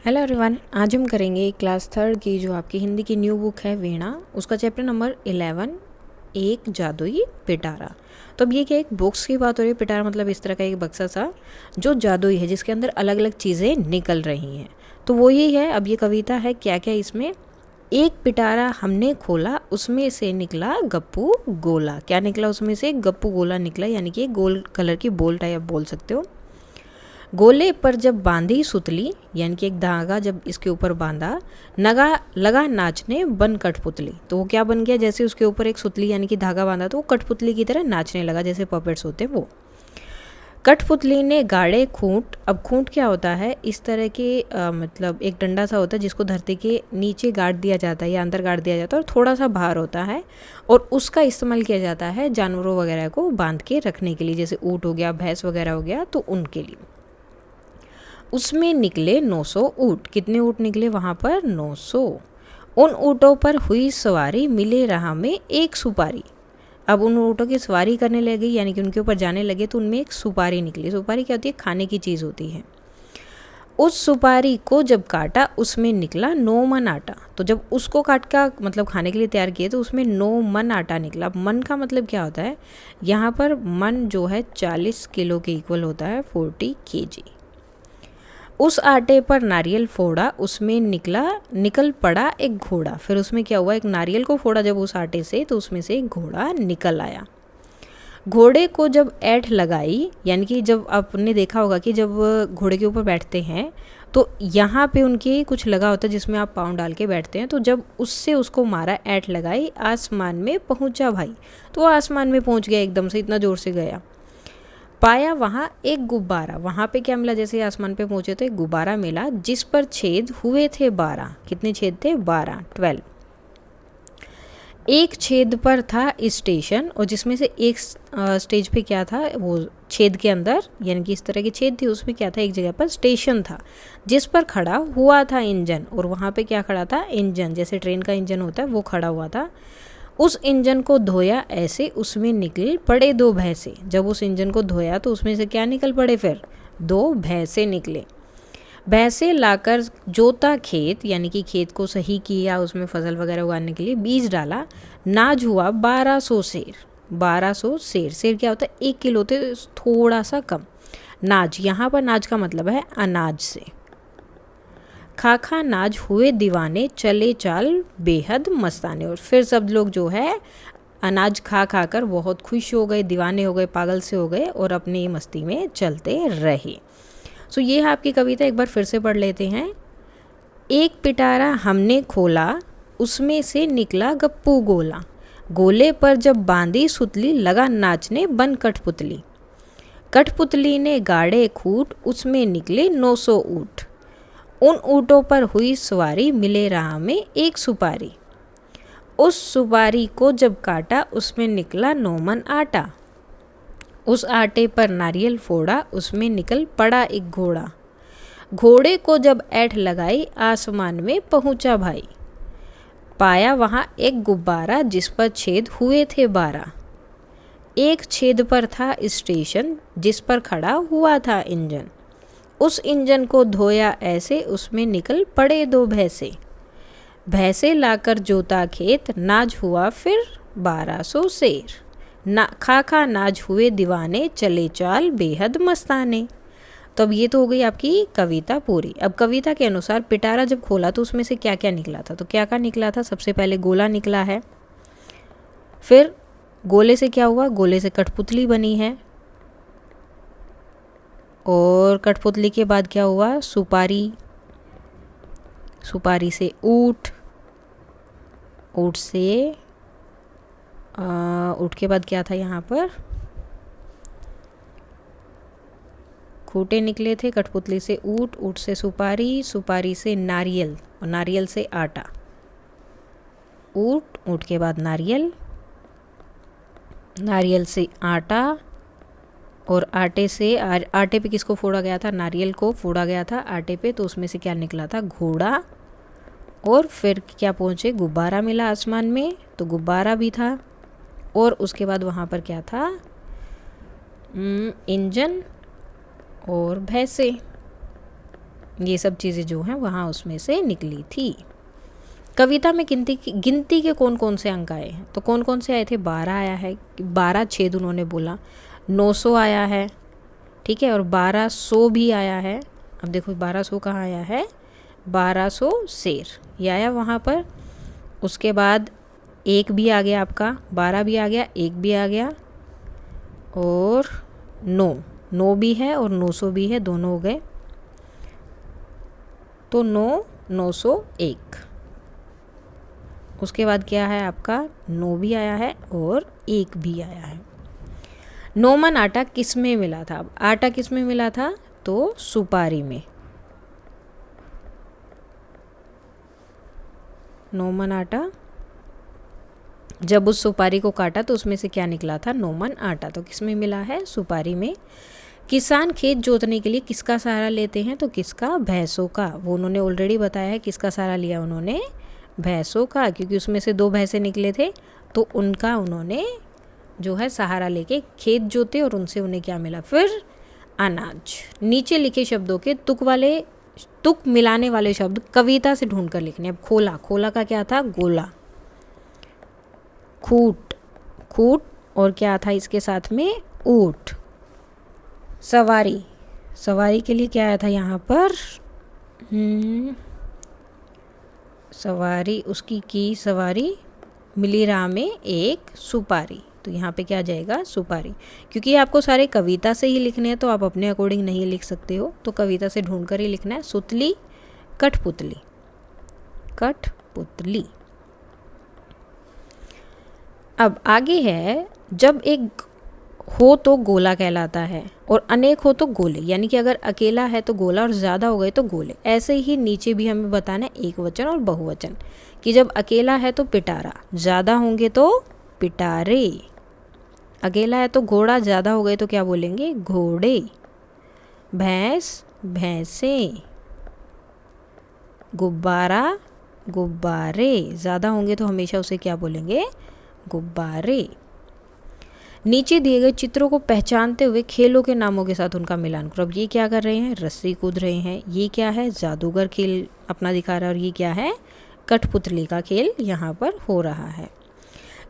Hello everyone, आज हम करेंगे क्लास थर्ड की जो आपकी हिंदी की न्यू बुक है वीणा, उसका चैप्टर नंबर 11 एक जादुई पिटारा। तो अब ये क्या, एक बॉक्स की बात हो रही है। पिटारा मतलब इस तरह का एक बक्सा सा जो जादुई है, जिसके अंदर अलग अलग चीज़ें निकल रही हैं। तो वो ही है। अब ये कविता है, क्या क्या इसमें। एक पिटारा हमने खोला, उसमें से निकला गप्पू गोला। क्या निकला उसमें से? गप्पू गोला निकला, यानी कि गोल कलर की बॉल टाइप बोल सकते हो। गोले पर जब बांधी सुतली, यानी कि एक धागा जब इसके ऊपर बांधा, नगा लगा नाचने बन कठपुतली। तो वो क्या बन गया? जैसे उसके ऊपर एक सुतली यानी कि धागा बांधा तो वो कठपुतली की तरह नाचने लगा, जैसे पपेट्स होते वो। कठपुतली ने गाड़े खूंट। अब खूंट क्या होता है? इस तरह के मतलब एक डंडा सा होता है जिसको धरती के नीचे गाड़ दिया जाता है या अंदर गाड़ दिया जाता है, और थोड़ा सा भार होता है, और उसका इस्तेमाल किया जाता है जानवरों वगैरह को बांध के रखने के लिए, जैसे ऊँट हो गया, भैंस वगैरह हो गया, तो उनके लिए। उसमें निकले 900 ऊँट। कितने ऊँट निकले वहाँ पर? 900। उन ऊँटों पर हुई सवारी, मिले राह में एक सुपारी। अब उन ऊँटों की सवारी करने लगे, यानी कि उनके ऊपर जाने लगे, तो उनमें एक सुपारी निकली। सुपारी क्या होती है? खाने की चीज़ होती है। उस सुपारी को जब काटा, उसमें निकला 9 मन आटा। तो जब उसको काट का मतलब खाने के लिए तैयार किए, तो उसमें 9 मन आटा निकला। अब मन का मतलब क्या होता है? यहाँ पर मन जो है 40 किलो के इक्वल होता है, 40 kg। उस आटे पर नारियल फोड़ा, उसमें निकल पड़ा एक घोड़ा। फिर उसमें क्या हुआ? एक नारियल को फोड़ा जब उस आटे से, तो उसमें से एक घोड़ा निकल आया। घोड़े को जब ऐंठ लगाई, यानी कि जब आपने देखा होगा कि जब घोड़े के ऊपर बैठते हैं तो यहाँ पे उनके कुछ लगा होता है जिसमें आप पाँव डाल के बैठते हैं। तो जब उससे उसको मारा, ऐंठ लगाई, आसमान में पहुँचा भाई। तो वो आसमान में पहुँच गया, एकदम से इतना ज़ोर से गया। पाया वहाँ एक गुब्बारा। वहाँ पे क्या मिला? जैसे आसमान पे पहुँचे तो एक गुब्बारा मिला, जिस पर छेद हुए थे 12। कितने छेद थे? 12, 12। एक छेद पर था स्टेशन, और जिसमें से एक स्टेज पे क्या था? वो छेद के अंदर, यानी कि इस तरह की छेद थी, उसमें क्या था? एक जगह पर स्टेशन था, जिस पर खड़ा हुआ था इंजन। और वहाँ पे क्या खड़ा था? इंजन। जैसे ट्रेन का इंजन होता है वो खड़ा हुआ था। उस इंजन को धोया ऐसे, उसमें निकल पड़े 2 भैंसे। जब उस इंजन को धोया तो उसमें से क्या निकल पड़े? फिर 2 भैंसे निकले। भैंसे लाकर जोता खेत, यानी कि खेत को सही किया, उसमें फसल वगैरह उगाने के लिए बीज डाला। नाज हुआ 1200 सेर। 1200 सेर। सेर क्या होता है? 1 किलो होते, थोड़ा सा कम। नाज, यहाँ पर नाज का मतलब है अनाज से। खाखा नाज हुए दीवाने, चले चाल बेहद मस्ताने। और फिर सब लोग जो है अनाज खा खा कर बहुत खुश हो गए, दीवाने हो गए, पागल से हो गए, और अपनी मस्ती में चलते रहे। सो ये है आपकी कविता। एक बार फिर से पढ़ लेते हैं। एक पिटारा हमने खोला, उसमें से निकला गप्पू गोला। गोले पर जब बांधी सुतली, लगा नाचने बन कठपुतली। कठपुतली ने गाड़े खूंट, उसमें निकले 900 ऊँट। उन ऊँटों पर हुई सवारी, मिले राह में एक सुपारी। उस सुपारी को जब काटा, उसमें निकला 9 मन आटा। उस आटे पर नारियल फोड़ा, उसमें निकल पड़ा एक घोड़ा। घोड़े को जब ऐंठ लगाई, आसमान में पहुँचा भाई। पाया वहाँ एक गुब्बारा, जिस पर छेद हुए थे 12। एक छेद पर था स्टेशन, जिस पर खड़ा हुआ था इंजन। उस इंजन को धोया ऐसे, उसमें निकल पड़े 2 भैंसे। भैंसे लाकर जोता खेत, नाज हुआ फिर 1200 सेर। ना खा नाज हुए दीवाने, चले चाल बेहद मस्ताने। तो अब ये तो हो गई आपकी कविता पूरी। अब कविता के अनुसार पिटारा जब खोला तो उसमें से क्या क्या निकला था? तो क्या क्या निकला था? सबसे पहले गोला निकला है। फिर गोले से क्या हुआ? गोले से कठपुतली बनी है। और कठपुतली के बाद क्या हुआ? सुपारी। सुपारी से ऊँट। ऊँट से ऊँट के बाद क्या था यहाँ पर? खूंटे निकले थे। कठपुतली से ऊँट, ऊँट से सुपारी, सुपारी से नारियल, और नारियल से आटा। ऊँट, ऊँट के बाद नारियल, नारियल से आटा, और आटे से आटे पे किसको फोड़ा गया था? नारियल को फोड़ा गया था आटे पे। तो उसमें से क्या निकला था? घोड़ा। और फिर क्या पहुँचे? गुब्बारा मिला आसमान में, तो गुब्बारा भी था। और उसके बाद वहाँ पर क्या था? इंजन और भैंसे। ये सब चीज़ें जो हैं वहाँ उसमें से निकली थी। कविता में गिनती के कौन कौन से अंक आए हैं? तो कौन कौन से आए थे? 12 आया है, 12 छेद उन्होंने बोला, 900 आया है, ठीक है, और 1200 भी आया है। अब देखो 1200 कहाँ आया है? 1200 शेर ये आया वहाँ पर। उसके बाद 1 भी आ गया आपका, 12 भी आ गया, 1 भी आ गया, और 9 भी है और 900 भी है, दोनों हो गए, तो 901। उसके बाद क्या है आपका? 9 भी आया है और 1 भी आया है। 9 मन आटा किस में मिला था? अब आटा किस में मिला था? तो सुपारी में। 9 मन आटा, जब उस सुपारी को काटा तो उसमें से क्या निकला था? 9 मन आटा। तो किस में मिला है? सुपारी में। किसान खेत जोतने के लिए किसका सहारा लेते हैं? तो किसका? भैंसों का। वो उन्होंने ऑलरेडी बताया है किसका सहारा लिया उन्होंने? भैंसों का, क्योंकि उसमें से 2 भैंसे निकले थे, तो उनका उन्होंने जो है सहारा लेके खेत जोते और उनसे उन्हें क्या मिला? फिर अनाज। नीचे लिखे शब्दों के तुक मिलाने वाले शब्द कविता से ढूंढ कर लिखने। अब खोला, खोला का क्या था? गोला। खूट, खूट, और क्या था इसके साथ में? ऊंट। सवारी, सवारी के लिए क्या आया था यहाँ पर? सवारी, उसकी की सवारी, मिली राह में एक सुपारी। तो यहाँ पे क्या आ जाएगा? सुपारी। क्योंकि ये आपको सारे कविता से ही लिखने हैं तो आप अपने अकॉर्डिंग नहीं लिख सकते हो, तो कविता से ढूंढ कर ही लिखना है। सुतली, कठपुतली, कठपुतली। अब आगे है, जब एक हो तो गोला कहलाता है और अनेक हो तो गोले, यानी कि अगर अकेला है तो गोला और ज़्यादा हो गए तो गोले। ऐसे ही नीचे भी हमें बताना है एक वचन और बहुवचन, कि जब अकेला है तो पिटारा, ज़्यादा होंगे तो पिटारे। अकेला है तो घोड़ा, ज़्यादा हो गए तो क्या बोलेंगे? घोड़े। भैंस, भैंसे। गुब्बारा, गुब्बारे, ज़्यादा होंगे तो हमेशा उसे क्या बोलेंगे? गुब्बारे। नीचे दिए गए चित्रों को पहचानते हुए खेलों के नामों के साथ उनका मिलान करो। अब ये क्या कर रहे हैं? रस्सी कूद रहे हैं। ये क्या है? जादूगर खेल अपना दिखा रहा है। और ये क्या है? कठपुतली का खेल यहाँ पर हो रहा है।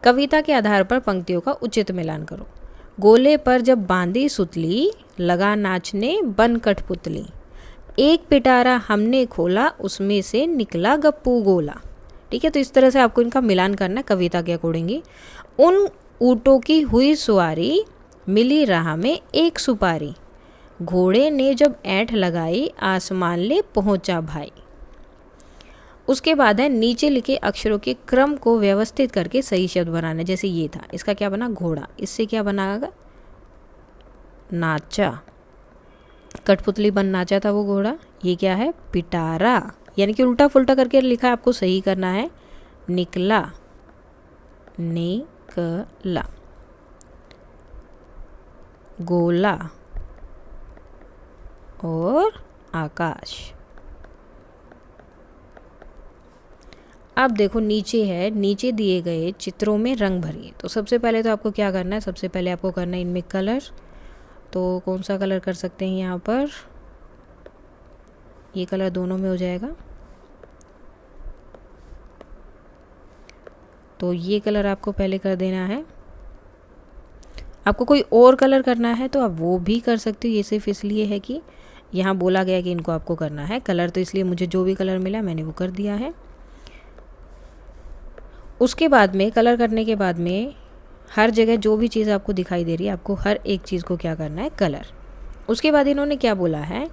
कविता के आधार पर पंक्तियों का उचित मिलान करो। गोले पर जब बांधी सुतली, लगा नाचने बन कठपुतली, एक पिटारा हमने खोला, उसमें से निकला गप्पू गोला। ठीक है, तो इस तरह से आपको इनका मिलान करना है कविता के अकॉर्डिंग। उन ऊँटों की हुई सवारी, मिली राह में एक सुपारी, घोड़े ने जब ऐंठ लगाई, आसमान ले पहुंचा भाई। उसके बाद है, नीचे लिखे अक्षरों के क्रम को व्यवस्थित करके सही शब्द बनाना। जैसे ये था, इसका क्या बना? घोड़ा। इससे क्या बनागा? नाचा। कठपुतली बन नाचा था वो घोड़ा। ये क्या है? पिटारा, यानी कि उल्टा फुल्टा करके लिखा है, आपको सही करना है। निकला, निकला। गोला और आकाश। अब देखो नीचे है, नीचे दिए गए चित्रों में रंग भरिए। तो सबसे पहले तो आपको क्या करना है? सबसे पहले आपको करना है इनमें कलर। तो कौन सा कलर कर सकते हैं यहाँ पर? ये कलर दोनों में हो जाएगा। तो ये कलर आपको पहले कर देना है। आपको कोई और कलर करना है तो आप वो भी कर सकते हो। ये सिर्फ इसलिए है कि यहाँ बोला गया कि इनको आपको करना है कलर, तो इसलिए मुझे जो भी कलर मिला मैंने वो कर दिया है। उसके बाद में कलर करने के बाद में हर जगह जो भी चीज़ आपको दिखाई दे रही है, आपको हर एक चीज़ को क्या करना है? कलर। उसके बाद इन्होंने क्या बोला है?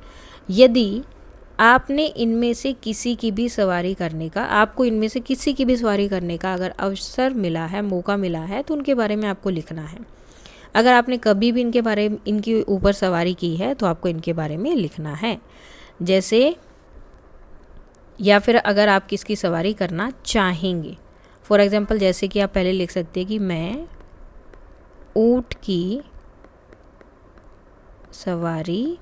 यदि आपने इनमें से किसी की भी सवारी करने का, आपको इनमें से किसी की भी सवारी करने का अगर अवसर मिला है, मौका मिला है, तो उनके बारे में आपको लिखना है। अगर आपने कभी भी इनके ऊपर सवारी की है तो आपको इनके बारे में लिखना है। जैसे, या फिर अगर आप किसकी सवारी करना चाहेंगे, फॉर एग्जाम्पल जैसे कि आप पहले लिख सकते हैं कि मैं ऊँट की सवारी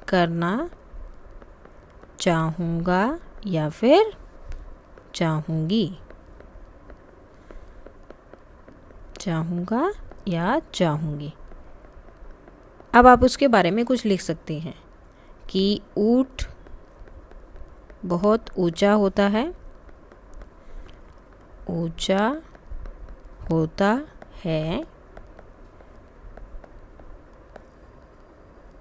करना चाहूँगा या फिर चाहूँगी, चाहूँगा या चाहूँगी। अब आप उसके बारे में कुछ लिख सकते हैं। कि ऊंट बहुत ऊंचा होता है, ऊंचा होता है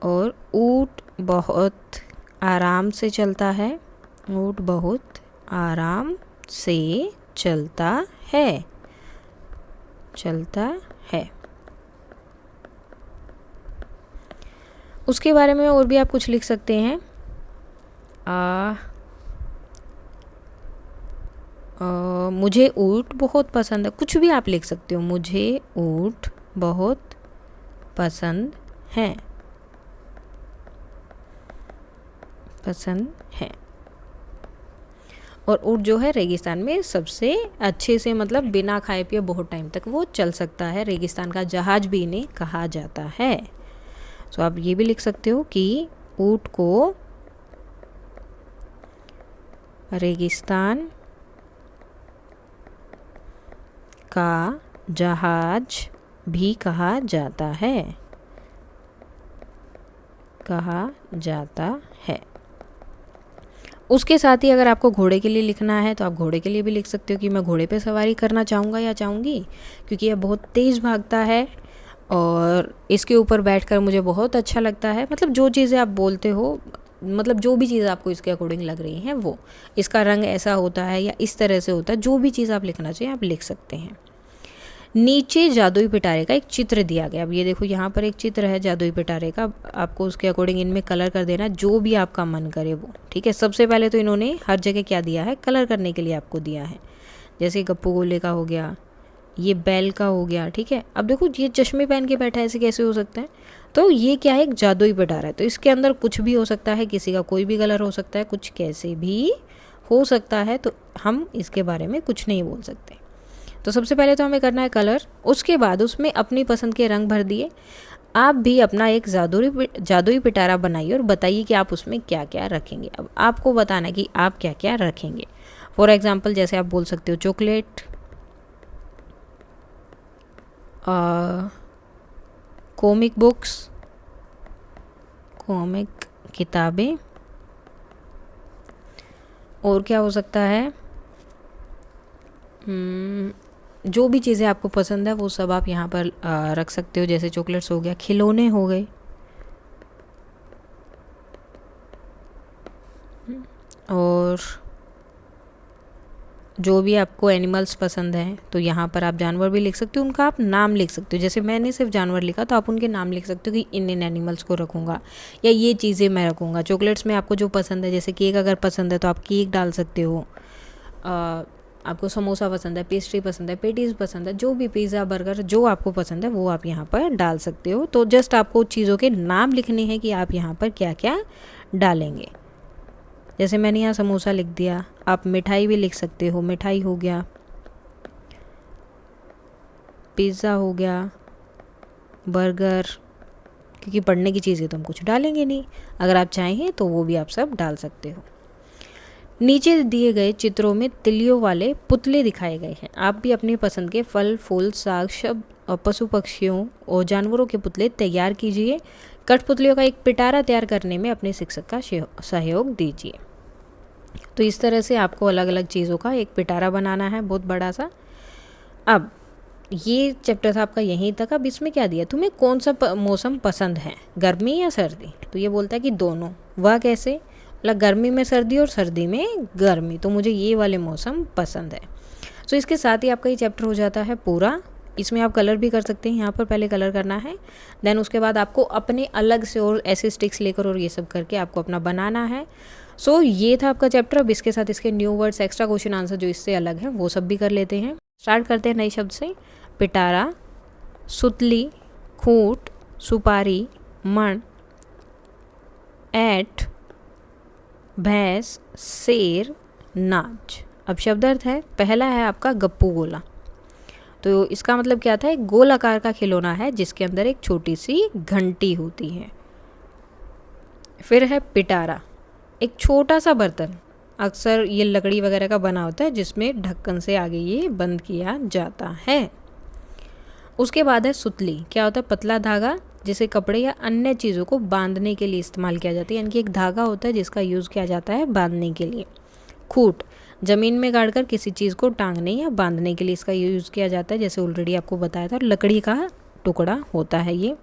और ऊंट बहुत आराम से चलता है, ऊंट बहुत आराम से चलता है, चलता है। उसके बारे में और भी आप कुछ लिख सकते हैं। मुझे ऊंट बहुत पसंद है, कुछ भी आप लिख सकते हो। मुझे ऊंट बहुत पसंद है, पसंद है। और ऊंट जो है रेगिस्तान में सबसे अच्छे से, मतलब बिना खाए पिए बहुत टाइम तक वो चल सकता है। रेगिस्तान का जहाज भी इन्हें कहा जाता है। तो आप ये भी लिख सकते हो कि ऊंट को रेगिस्तान का जहाज भी कहा जाता है, कहा जाता है। उसके साथ ही अगर आपको घोड़े के लिए लिखना है तो आप घोड़े के लिए भी लिख सकते हो कि मैं घोड़े पे सवारी करना चाहूँगा या चाहूँगी, क्योंकि यह बहुत तेज़ भागता है और इसके ऊपर बैठकर मुझे बहुत अच्छा लगता है। मतलब जो चीज़ें आप बोलते हो, मतलब जो भी चीज़ आपको इसके अकॉर्डिंग लग रही है वो, इसका रंग ऐसा होता है या इस तरह से होता है, जो भी चीज़ आप लिखना चाहिए आप लिख सकते हैं। नीचे जादुई पिटारे का एक चित्र दिया गया। अब ये देखो यहाँ पर एक चित्र है जादुई पिटारे का, आपको उसके अकॉर्डिंग इनमें कलर कर देना जो भी आपका मन करे वो, ठीक है। सबसे पहले तो इन्होंने हर जगह क्या दिया है, कलर करने के लिए आपको दिया है। जैसे गप्पू गोले का हो गया, ये बैल का हो गया, ठीक है। अब देखो ये चश्मे पहन के बैठा है, ऐसे कैसे हो सकता है? तो ये क्या है, एक जादुई पिटारा है, तो इसके अंदर कुछ भी हो सकता है, किसी का कोई भी कलर हो सकता है, कुछ कैसे भी हो सकता है, तो हम इसके बारे में कुछ नहीं बोल सकते। तो सबसे पहले तो हमें करना है कलर, उसके बाद उसमें अपनी पसंद के रंग भर दिए। आप भी अपना एक जादुई पिटारा बनाइए और बताइए कि आप उसमें क्या क्या रखेंगे। अब आपको बताना है कि आप क्या क्या रखेंगे। फॉर एग्जांपल जैसे आप बोल सकते हो चॉकलेट, कॉमिक बुक्स, कॉमिक किताबें, और क्या हो सकता है, जो भी चीज़ें आपको पसंद है वो सब आप यहाँ पर रख सकते हो। जैसे चॉकलेट्स हो गया, खिलौने हो गए, और जो भी आपको एनिमल्स पसंद हैं तो यहाँ पर आप जानवर भी लिख सकते हो, उनका आप नाम लिख सकते हो। जैसे मैंने सिर्फ जानवर लिखा तो आप उनके नाम लिख सकते हो कि इन एनिमल्स को रखूँगा या ये चीज़ें मैं रखूँगा। चॉकलेट्स में आपको जो पसंद है, जैसे केक अगर पसंद है तो आप केक डाल सकते हो। आपको समोसा पसंद है, पेस्ट्री पसंद है, पेटीज़ पसंद है, जो भी पिज़्ज़ा बर्गर जो आपको पसंद है वो आप यहाँ पर डाल सकते हो। तो जस्ट आपको चीज़ों के नाम लिखने हैं कि आप यहाँ पर क्या क्या डालेंगे। जैसे मैंने यहाँ समोसा लिख दिया, आप मिठाई भी लिख सकते हो, मिठाई हो गया, पिज़्ज़ा हो गया, बर्गर, क्योंकि पढ़ने की चीज़ें तो हम कुछ डालेंगे नहीं। अगर आप चाहें तो वो भी आप सब डाल सकते हो। नीचे दिए गए चित्रों में तिलियों वाले पुतले दिखाए गए हैं। आप भी अपनी पसंद के फल, फूल, साग, पशु पक्षियों और जानवरों के पुतले तैयार कीजिए। कठपुतलियों का एक पिटारा तैयार करने में अपने शिक्षक का सहयोग दीजिए। तो इस तरह से आपको अलग अलग चीज़ों का एक पिटारा बनाना है, बहुत बड़ा सा। अब ये चैप्टर था आपका यहीं तक। अब इसमें क्या दिया, तुम्हें कौन सा मौसम पसंद है, गर्मी या सर्दी? तो ये बोलता है कि दोनों। वह कैसे? मतलब गर्मी में सर्दी और सर्दी में गर्मी, तो मुझे ये वाले मौसम पसंद है। तो इसके साथ ही आपका ये चैप्टर हो जाता है पूरा। इसमें आप कलर भी कर सकते हैं, यहाँ पर पहले कलर करना है, देन उसके बाद आपको अपने अलग से और ऐसे स्टिक्स लेकर और ये सब करके आपको अपना बनाना है। सो ये था आपका चैप्टर। अब इसके साथ इसके new words, extra question answer जो इससे अलग है वो सब भी कर लेते हैं। स्टार्ट करते हैं नए शब्द से। पिटारा, सुतली, खूंट, सुपारी, मण, ऐंठ, भैंस, शेर, नाच। अब शब्द अर्थ है, पहला है आपका गप्पू गोला। तो इसका मतलब क्या था, एक गोल आकार का खिलौना है जिसके अंदर एक छोटी सी घंटी होती है। फिर है पिटारा, एक छोटा सा बर्तन, अक्सर ये लकड़ी वगैरह का बना होता है जिसमें ढक्कन से आगे ये बंद किया जाता है। उसके बाद है सुतली, क्या होता है, पतला धागा जिसे कपड़े या अन्य चीज़ों को बांधने के लिए इस्तेमाल किया जाता है, यानी कि एक धागा होता है जिसका यूज़ किया जाता है बांधने के लिए। खूंट, ज़मीन में गाड़कर किसी चीज़ को टांगने या बांधने के लिए इसका यूज़ किया जाता है, जैसे ऑलरेडी आपको बताया था, लकड़ी का टुकड़ा होता है ये।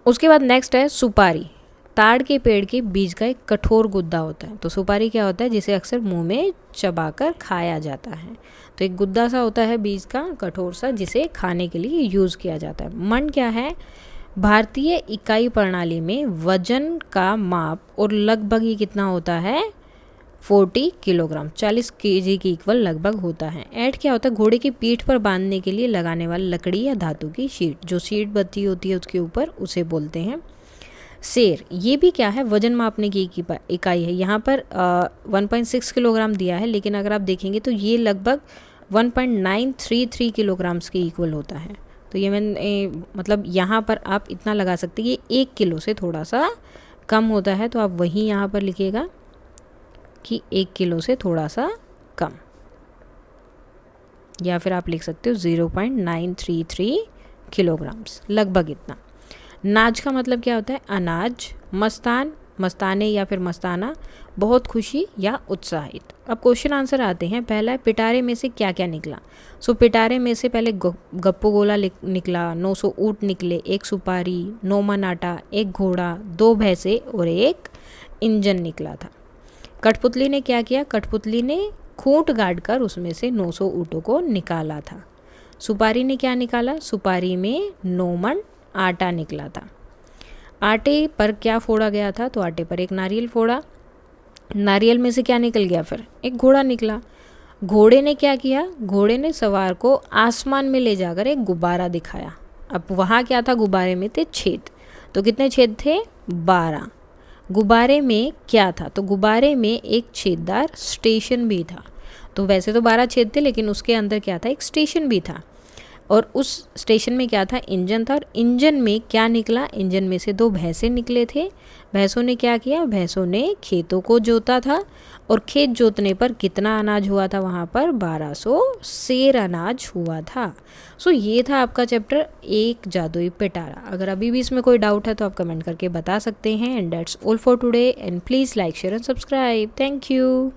उसके बाद नेक्स्ट है सुपारी। ताड़ के पेड़ के बीज का एक कठोर गुद्दा होता है। तो सुपारी क्या होता है, जिसे अक्सर मुंह में चबाकर खाया जाता है। तो एक गुद्दा सा होता है बीज का, कठोर सा, जिसे खाने के लिए यूज़ किया जाता है। मन क्या है, भारतीय इकाई प्रणाली में वजन का माप और लगभग ये कितना होता है, 40 किलोग्राम, 40 केजी के इक्वल लगभग होता है। ऐड क्या होता है, घोड़े की पीठ पर बांधने के लिए लगाने वाली लकड़ी या धातु की शीट, जो शीट बत्ती होती है उसके ऊपर, उसे बोलते हैं सेर। ये भी क्या है, वजन मापने की इकाई है। यहाँ पर 1.6 किलोग्राम दिया है, लेकिन अगर आप देखेंगे तो ये लगभग 1.933 किलोग्राम्स के इक्वल होता है। तो ये मतलब यहाँ पर आप इतना लगा सकते हैं, ये 1 किलो से थोड़ा सा कम होता है, तो आप वही यहाँ पर लिखिएगा कि 1 किलो से थोड़ा सा कम, या फिर आप लिख सकते हो 0.933 किलोग्राम्स, लगभग इतना। नाज का मतलब क्या होता है, अनाज। मस्तान, मस्ताने या फिर मस्ताना, बहुत खुशी या उत्साहित। अब क्वेश्चन आंसर आते हैं। पहला है, पिटारे में से क्या क्या निकला। सो पिटारे में से पहले गप्पू गोला निकला, 900 ऊँट निकले, 1 सुपारी, 9 मन आटा, 1 घोड़ा, 2 भैंसे और 1 इंजन निकला था। कठपुतली ने क्या किया, कठपुतली ने खूंट गाड़ कर उसमें से 900 ऊँटों को निकाला था। सुपारी ने क्या निकाला, सुपारी में 9 मन आटा निकला था। आटे पर क्या फोड़ा गया था, तो आटे पर एक नारियल फोड़ा। नारियल में से क्या निकल गया, फिर एक घोड़ा निकला। घोड़े ने क्या किया, घोड़े ने सवार को आसमान में ले जाकर एक गुब्बारा दिखाया। अब वहाँ क्या था, गुब्बारे में थे छेद। तो कितने छेद थे, 12। गुब्बारे में क्या था, तो गुब्बारे में एक छेददार स्टेशन भी था। तो वैसे तो 12 छेद थे, लेकिन उसके अंदर क्या था, एक स्टेशन भी था। और उस स्टेशन में क्या था, इंजन था। और इंजन में क्या निकला, इंजन में से 2 भैंसे निकले थे। भैंसों ने क्या किया, भैंसों ने खेतों को जोता था। और खेत जोतने पर कितना अनाज हुआ था, वहाँ पर 1200 सेर अनाज हुआ था। सो ये था आपका चैप्टर 1 जादुई पिटारा। अगर अभी भी इसमें कोई डाउट है तो आप कमेंट करके बता सकते हैं। And that's all for today, and please like, share and subscribe. Thank you.